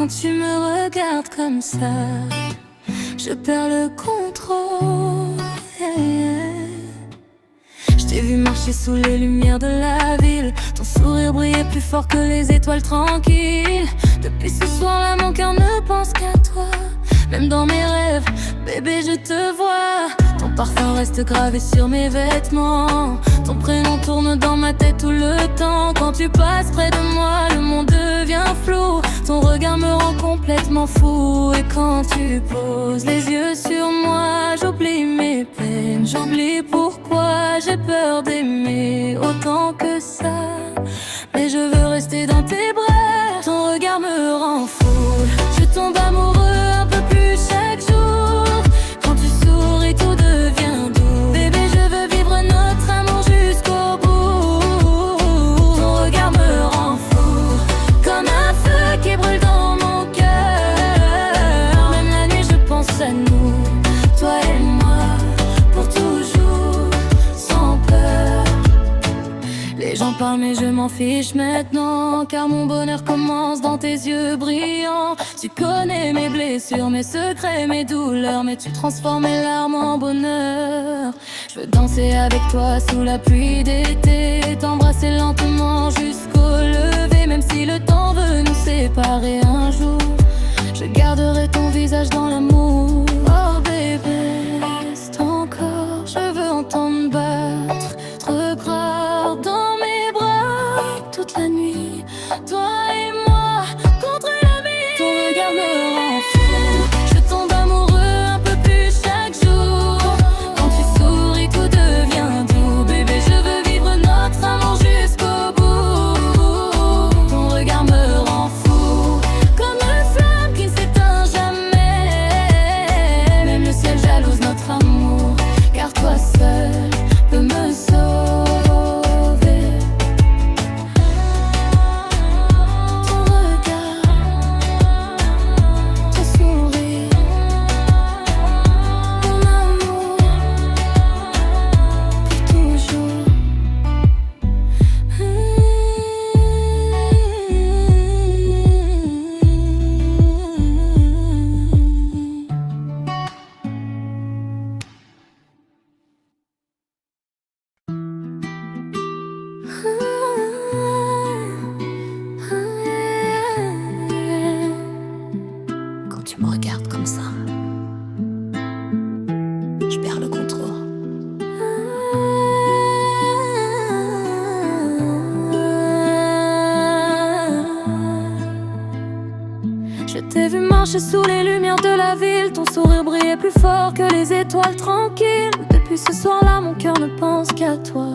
Quand tu me regardes comme ça, je perds le contrôle. Je t'ai vu marcher sous les lumières de la ville. Ton sourire brillait plus fort que les étoiles tranquilles. Depuis ce soir-là, mon cœur ne pense qu'à toi. Même dans mes rêves, bébé, je te vois. Ton parfum reste gravé sur mes vêtements. Ton prénom tourne dans ma tête tout le temps. Quand tu passes près de moi, le monde devient flou. Ton regard me rend complètement fou. Et quand tu poses les yeux sur moi, j'oublie mes peines, j'oublie pourquoi j'ai peur d'aimer autant que ça. Mais je veux rester dans tes bras. Ton regard me rend folle. Je tombe amoureux un peu plus chaque jour. Quand tu souris, tout devient doux. Bébé, je veux vivre notre amour jusqu'au bout. Ton regard me rend fou, comme un feu qui brûle dans mon cœur. Même la nuit, je pense à nous, toi et moi, pour toujours, sans peur. Les gens parlent mais je m'en fiche maintenant, car mon bonheur commence dans tes yeux brillants. Tu connais mes blessures, mes secrets, mes douleurs, mais tu transformes mes larmes en bonheur. Je veux danser avec toi sous la pluie d'été, t'embrasser lentement jusqu'au lever. Même si le temps veut nous séparer un jour, je garderai ton visage dans l'amour. Oh bébé, reste encore, je veux entendre battre notre cœur dans mes bras toute la nuit. Toi et moi contre la vie. Ton regard me rend fou. Je tombe amoureux un peu plus chaque jour. Quand tu souris, tout devient doux. Bébé, je veux vivre notre amour jusqu'au bout. Ton regard me rend fou, comme une flamme qui ne s'éteint jamais. Même le ciel jalouse notre amour, car toi seul peux me sauver. Ton regard, ton sourire, mon amour pour toujours. Quand tu me regardes comme ça, je perds le contrôle. Je t'ai vu marcher sous les lumières de la ville. Ton sourire brillait plus fort que les étoiles tranquilles. Depuis ce soir-là, mon cœur ne pense qu'à toi.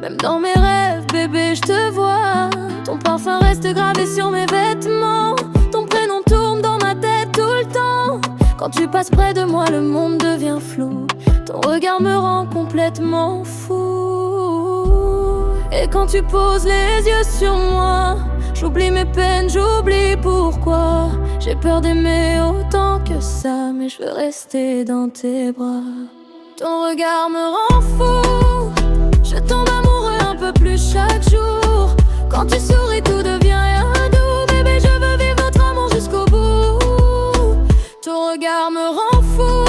Même dans mes rêves, bébé, je te vois. Ton parfum reste gravé sur mes vêtements. Ton prénom tourne dans ma tête tout le temps. Quand tu passes près de moi, le monde devient flou. Ton regard me rend complètement fou. Et quand tu poses les yeux sur moi, j'oublie mes peines, j'oublie pourquoi j'ai peur d'aimer autant que ça. Mais je veux rester dans tes bras. Ton regard me rend fou. Je tombe amoureux un peu plus chaque jour. Quand tu souris, tout devient doux. Bébé, je veux vivre notre amour jusqu'au bout. Ton regard me rend fou,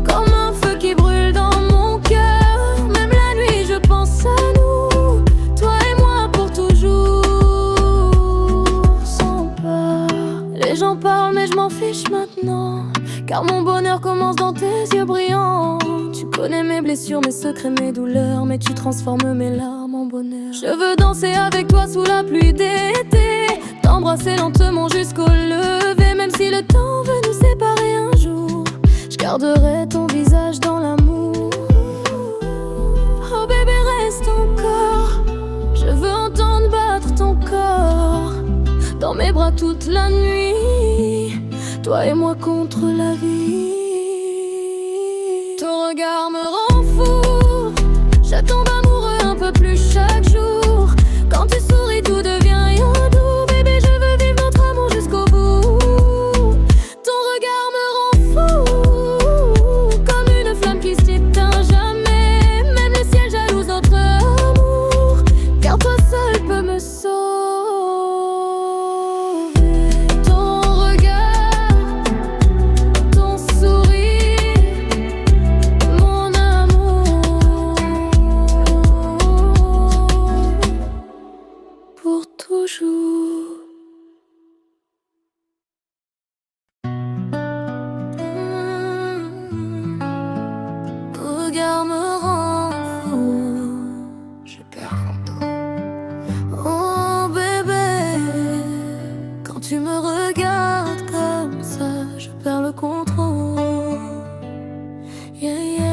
comme un feu qui brûle dans mon cœur. Même la nuit, je pense à nous, toi et moi pour toujours, sans peur. Les gens parlent mais je m'en fiche maintenant, car mon bonheur commence dans tes yeux brillants. Tu connais mes blessures, mes secrets, mes douleurs, mais tu transformes mes larmes en bonheur. Je veux danser avec toi sous la pluie d'été, t'embrasser lentement jusqu'au lever. Même si le temps veut nous séparer un jour, je garderai ton visage dans l'amour. Oh bébé, reste encore, je veux entendre battre ton corps dans mes bras toute la nuit. Toi et moi contre la vie. Ton regard me rend fou. Je tombe amoureux un peu plus chaque jour. Quand tu souris, tout devient doux. Bébé, je veux vivre notre amour jusqu'au bout. Ton regard me rend fou, comme une flamme qui s'éteint jamais. Même le ciel jalouse notre amour, car toi seul peux me sauver. Ton toujours. Ton regard me rend fou, je perds contrôle. Oh bébé, quand tu me regardes comme ça, je perds le contrôle. Yeah, yeah.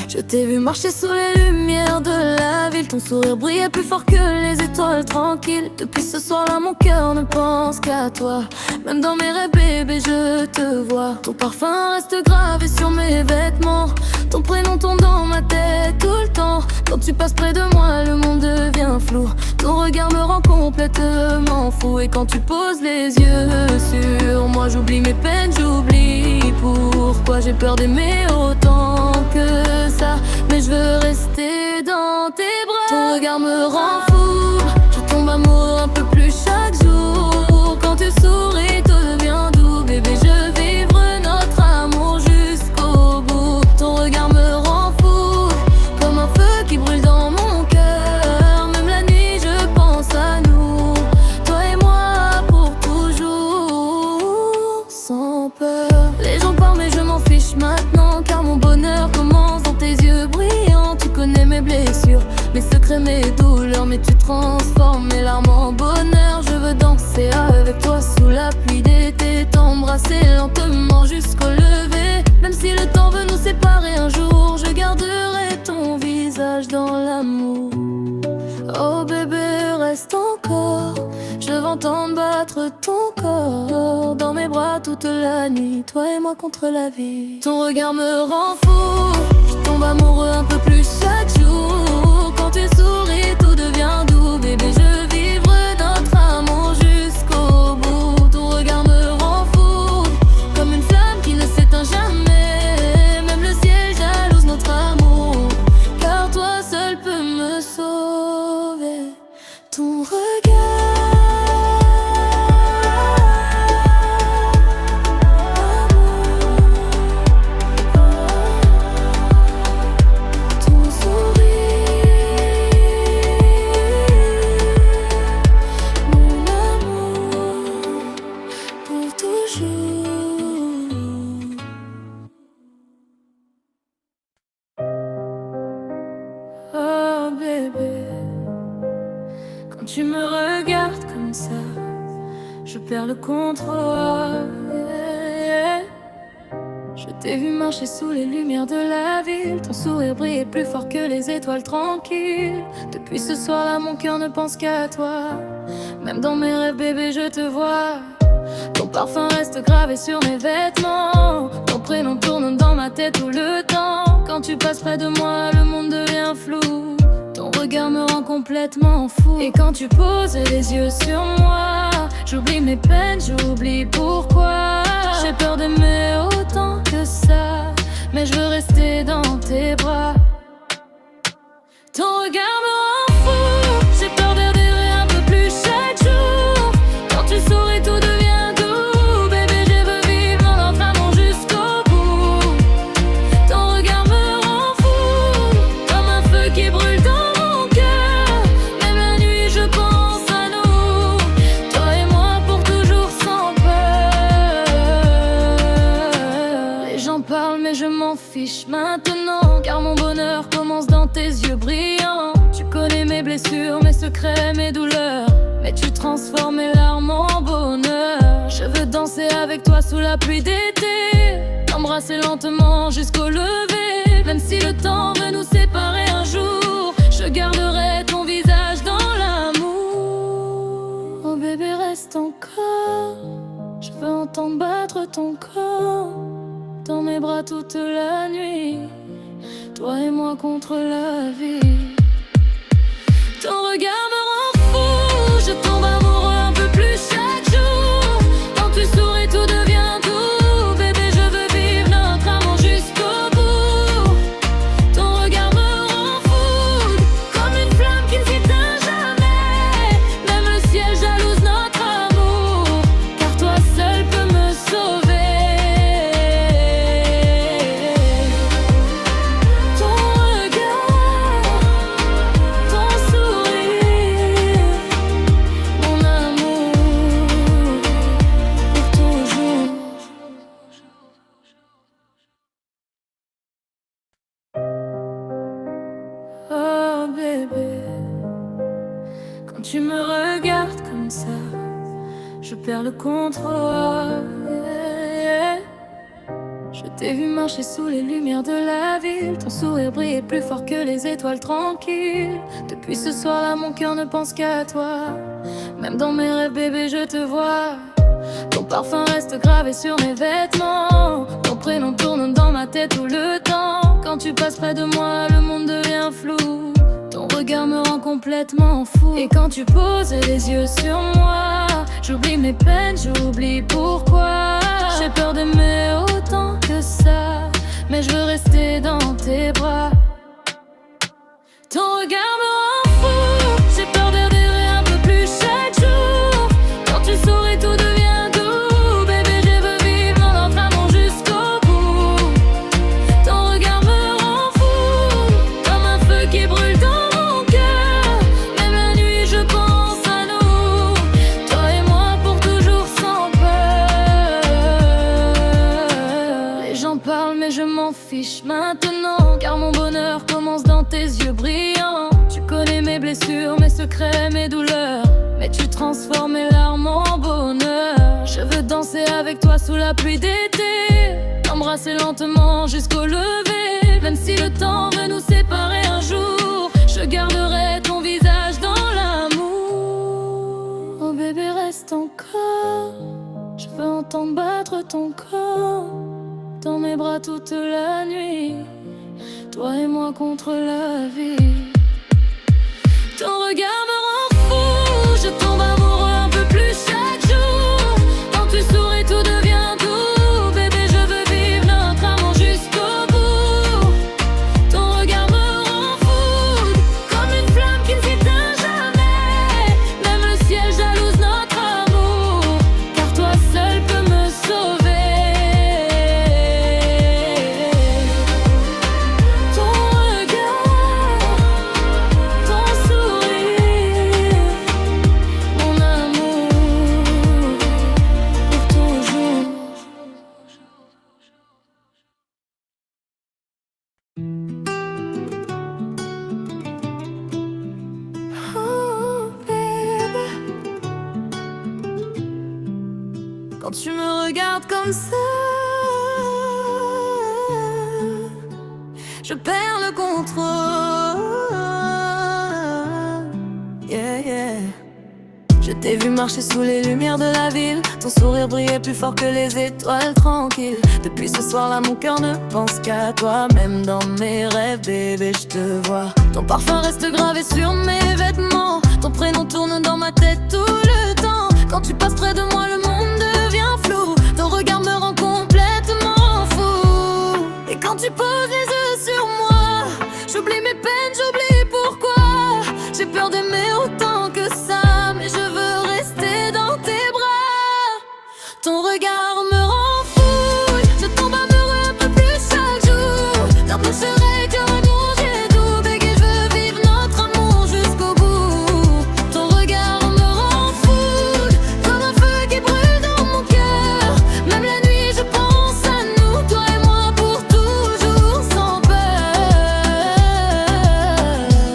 Je t'ai vu marcher sous les lumières de la ville. Ton sourire brillait plus fort que les étoiles tranquilles. Depuis ce soir-là, mon cœur ne pense qu'à toi. Même dans mes rêves, bébé, je te vois. Ton parfum reste gravé sur mes vêtements. Ton prénom tourne dans ma tête tout le temps. Quand tu passes près de moi, le monde devient flou. Ton regard me rend complètement fou. Et quand tu poses les yeux sur moi, j'oublie mes peines, j'oublie pourquoi j'ai peur d'aimer autant que ça. Mais je veux rester dans tes bras. Ton regard me rend fou, je tombe amoureux un peu plus chaque jour. Quand tu souris, tout devient doux. Bébé, je veux vivre notre amour jusqu'au bout. Ton regard me rend fou, comme un feu qui brûle dans mon cœur. Même la nuit, je pense à nous, toi et moi pour toujours, sans peur. Les gens parlent mais je m'en fiche maintenant, car mon bonheur commence dans tes yeux brillants. Tu connais mes blessures, mes secrets, mes douleurs, mais tu transformes mes larmes en bonheur. Je veux danser avec toi sous la pluie d'été, t'embrasser lentement jusqu'au lever. Même si le temps veut nous séparer un jour, je garderai ton visage dans l'amour. Oh bébé, reste encore, je veux entendre battre ton corps dans mes bras toute la nuit, toi et moi contre la vie. Ton regard me rend fou, je tombe amoureux un peu plus chaque jour. Quand tu souris, tout devient doux. Bébé, je veux vivre notre amour jusqu'au bout. Ton regard me rend fou, comme une flamme qui ne s'éteint jamais. Même le ciel jalouse notre amour, car toi seul peux me sauver. Ton regard, oh bébé, quand tu me regardes comme ça, je perds le contrôle. Yeah. Je t'ai vu marcher sous les lumières de la ville. Ton sourire brillait plus fort que les étoiles tranquilles. Depuis ce soir-là, mon cœur ne pense qu'à toi. Même dans mes rêves, bébé, je te vois. Ton parfum reste gravé sur mes vêtements. Ton prénom tourne dans ma tête tout le temps. Quand tu passes près de moi, le monde devient flou. Ton regard me rend complètement fou. Et quand tu poses les yeux sur moi, j'oublie mes peines, j'oublie pourquoi. J'ai peur d'aimer autant que ça, mais je veux rester dans tes bras. Ton regard me rend fou, j'ai peur d'errer un peu plus chaque jour. Quand tu souris, tout devient doux. Bébé, je veux vivre notre amour jusqu'au bout. Ton regard me rend fou, comme un feu qui brûle dans mon cœur. Même la nuit, je pense à nous, toi et moi pour toujours sans peur. Les gens parlent mais je m'en fiche maintenant, car mon bonheur commence dans tes yeux brillants. Tu connais mes blessures, mes secrets, mes douleurs, mais tu transformes mes larmes en bonheur. Je veux danser avec toi sous la pluie d'été, t'embrasser lentement jusqu'au lever. Même si le temps veut nous séparer un jour, je garderai ton visage dans l'amour. Oh bébé, reste encore, je veux entendre battre ton corps dans mes bras toute la nuit, toi et moi contre la vie. Ton regard me rend fou, je tombe amoureux un peu plus chaque jour. Quand tu souris, tout devient doux. Bébé, je veux vivre notre amour jusqu'au bout. Ton regard me rend fou, comme une flamme qui ne s'éteint jamais. Même le ciel jalouse notre amour, car toi seul peux me sauver. Ton regard, ton sourire, perds le contrôle. Je t'ai vu marcher sous les lumières de la ville. Ton sourire brillait plus fort que les étoiles tranquilles. Depuis ce soir-là, mon cœur ne pense qu'à toi. Même dans mes rêves, bébé, je te vois. Ton parfum reste gravé sur mes vêtements. Ton prénom tourne dans ma tête tout le temps. Quand tu passes près de moi, le monde devient flou. Ton regard me rend complètement fou. Et quand tu poses les yeux sur moi, j'oublie mes peines, j'oublie pourquoi. J'ai peur d'aimer autant que ça, mais je veux rester dans tes bras. Ton regard me rend fou. J'ai peur d'adhérer un peu plus chaque jour. Quand tu souris, tout devient doux. Bébé, je veux vivre dans notre amour jusqu'au bout. Ton regard me rend fou, comme un feu qui brûle dans mon cœur. Même la nuit, je pense à nous, toi et moi pour toujours sans peur. Les gens parlent mais je m'en fiche maintenant, car mon bonheur commence dans tes yeux brillants. Tu connais mes blessures, mes secrets, mes douleurs, mais tu transformes mes larmes en bonheur. Je veux danser avec toi sous la pluie d'été, t'embrasser lentement jusqu'au lever. Même si le temps veut nous séparer un jour, je garderai ton visage dans l'amour. Oh bébé, reste encore. Je veux entendre battre ton corps dans mes bras toute la nuit, toi et moi contre la vie. Ton regard me rend fou, je tombe amoureux un peu plus chaque jour. Quand tu souris, tout devient doux. Bébé, je veux vivre notre amour jusqu'au bout. Ton regard me rend fou, comme une flamme qui ne s'éteint jamais. Même le ciel jalouse notre amour, car toi seul peux me sauver. Quand tu me regardes comme ça, je perds le contrôle. Yeah, yeah. Je t'ai vu marcher sous les lumières de la ville. Ton sourire brillait plus fort que les étoiles tranquilles. Depuis ce soir-là, mon cœur ne pense qu'à toi. Même dans mes rêves, bébé, je te vois. Ton parfum reste gravé sur mes vêtements. Ton prénom tourne dans ma tête tout le temps. Quand tu passes près de moi, le monde devient flou. Ton regard me rend complètement fou. Et quand tu poses les yeux sur moi, j'oublie mes peines, j'oublie pourquoi. J'ai peur d'aimer autant que ça, mais je veux rester dans tes bras. Ton regard me rend fou, je tombe amoureux un peu plus chaque jour. T'empêcherai que l'amour j'ai doux. Bébé, je veux vivre notre amour jusqu'au bout. Ton regard me rend fou, comme un feu qui brûle dans mon cœur. Même la nuit je pense à nous, toi et moi pour toujours sans peur.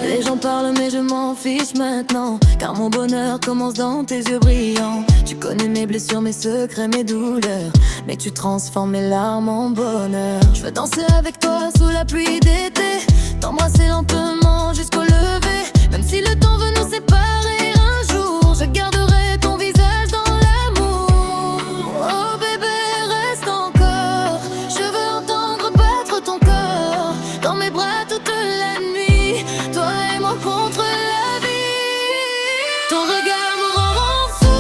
Les gens parlent mais je m'en fiche maintenant, car mon bonheur commence dans tes yeux brillants. Tu connais mes blessures, mes secrets, mes douleurs, mais tu transformes mes larmes en bonheur. Je veux danser avec toi sous la pluie d'été, t'embrasser lentement jusqu'au lever. Même si le temps veut nous séparer un jour, je garderai ton visage dans l'amour. Oh bébé, reste encore. Je veux entendre battre ton corps dans mes bras toute la nuit, toi et moi contre la vie. Ton regard me rend fou,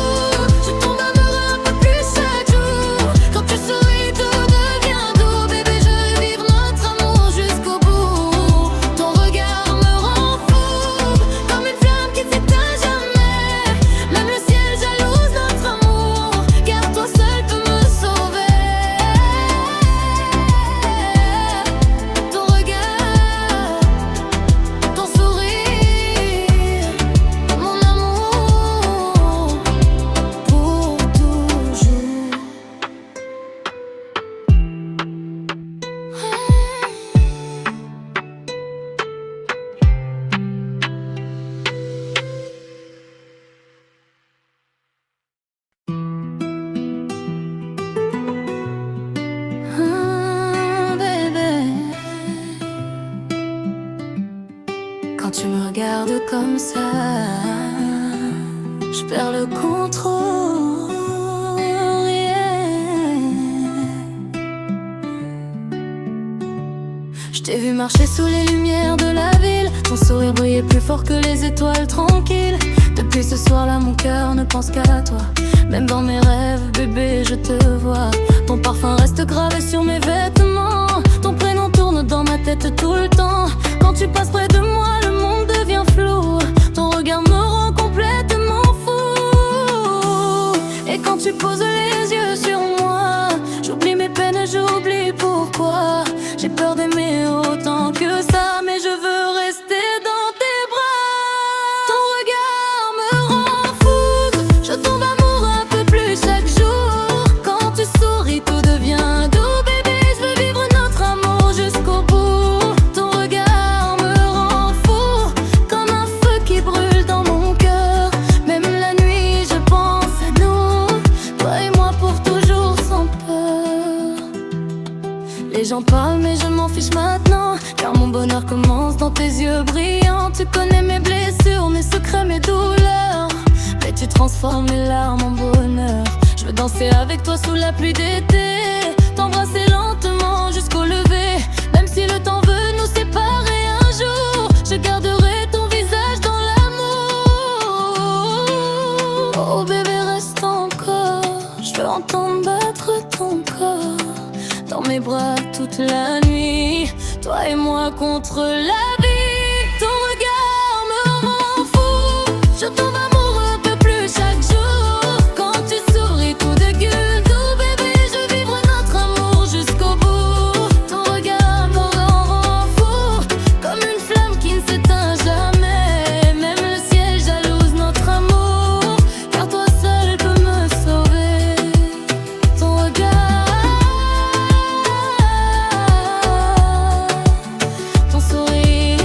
je tombe amoureux un peu plus chaque jour. Quand tu souris, tout devient doux. Bébé, je veux vivre notre amour jusqu'au bout. Ton regard me rend fou, comme une flamme qui s'éteint deux comme ça, je perds le contrôle, yeah. Je t'ai vu marcher sous les lumières de la ville, ton sourire brillait plus fort que les étoiles tranquilles. Depuis ce soir-là, mon cœur ne pense qu'à toi. Même dans mes rêves, bébé, je te vois. Ton parfum reste gravé sur mes vêtements. Ton prénom tourne dans ma tête tout le temps. Quand tu passes près de moi, le monde devient flou. Ton regard me rend complètement fou. Et quand tu poses les yeux sur moi, j'oublie mes peines et j'oublie pourquoi. J'ai peur d'aimer autant que ça, mais je veux rester dans tes bras. Ton regard me rend fou. Je tombe amoureux un peu plus chaque jour. Quand tu souris, tout devient doux. Bébé, je veux vivre notre amour jusqu'au bout. Ton regard me rend fou, comme un feu qui brûle dans mon cœur. Même la nuit, je pense à nous, toi et moi pour toujours sans peur. Les gens parlent mais je m'en fiche maintenant, car mon bonheur commence dans tes yeux brillants. Tu connais mes blessures, mes secrets, mes douleurs, mais tu transformes mes larmes en bonheur. Je veux danser avec toi sous la pluie d'été, t'embrasser lentement jusqu'au lever. Même si le temps veut nous séparer un jour, je garderai ton visage dans l'amour. Oh bébé, reste encore, je veux entendre battre ton corps dans mes bras toute la nuit, toi et moi contre la vie. Ton regard me rend fou. Je tombe amoureux un peu plus chaque jour. Quand tu souris, tout devient doux. Bébé, je veux vivre notre amour jusqu'au bout. Ton regard me rend fou, comme une flamme qui ne s'éteint jamais. Même le ciel jalouse notre amour, car toi seul peux me sauver. Ton regard, ton sourire,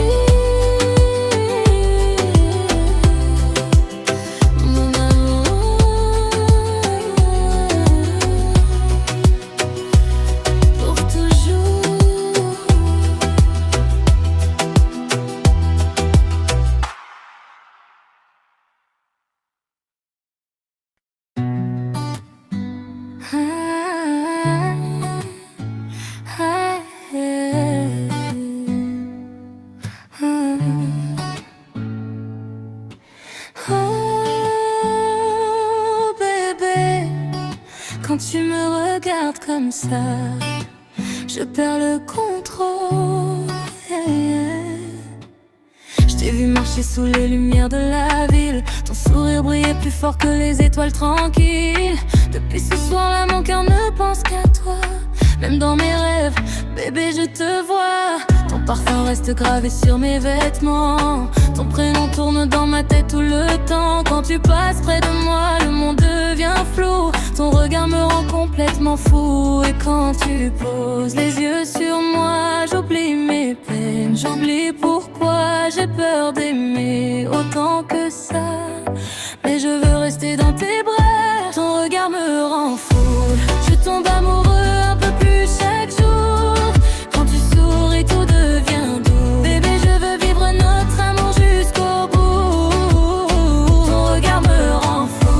mon amour, pour toujours. Oh bébé, quand tu me regardes comme ça, je perds le contrôle, yeah. Je t'ai vu marcher sous les lumières de la ville, ton sourire brillait plus fort que les étoiles tranquilles. Depuis ce soir-là, mon cœur ne pense qu'à toi. Même dans mes rêves, bébé, je te vois. Ton parfum reste gravé sur mes vêtements. Ton prénom tourne dans ma tête tout le temps. Quand tu passes près de moi, le monde devient flou. Ton regard me rend complètement fou. Et quand tu poses les yeux sur moi, j'oublie mes peines, j'oublie pourquoi. J'ai peur d'aimer autant que ça, mais je veux rester dans tes bras. Ton regard me rend fou. Je tombe amoureux un peu plus chaque jour. Quand tu souris, tout devient doux. Bébé, je veux vivre notre amour jusqu'au bout. Ton regard me rend fou,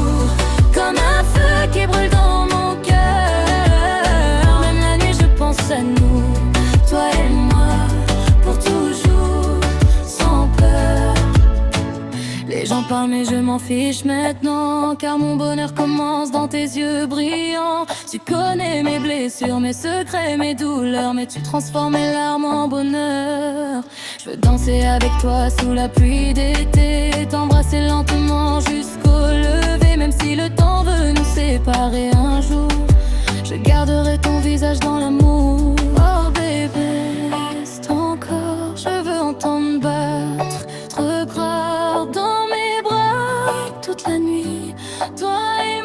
comme un feu qui brûle dans mon cœur. Même la nuit, je pense à nous, toi et moi, pour toujours, sans peur. Les gens parlent mais je m'en fiche maintenant, car mon bonheur commence dans tes yeux brillants. Tu connais mes blessures, mes secrets, mes douleurs, mais tu transformes mes larmes en bonheur. Je veux danser avec toi sous la pluie d'été, t'embrasser lentement jusqu'au lever. Même si le temps veut nous séparer un jour, je garderai ton visage dans l'amour. Oh bébé, reste encore, je veux entendre battre ton corps dans mes bras toute la nuit, toi et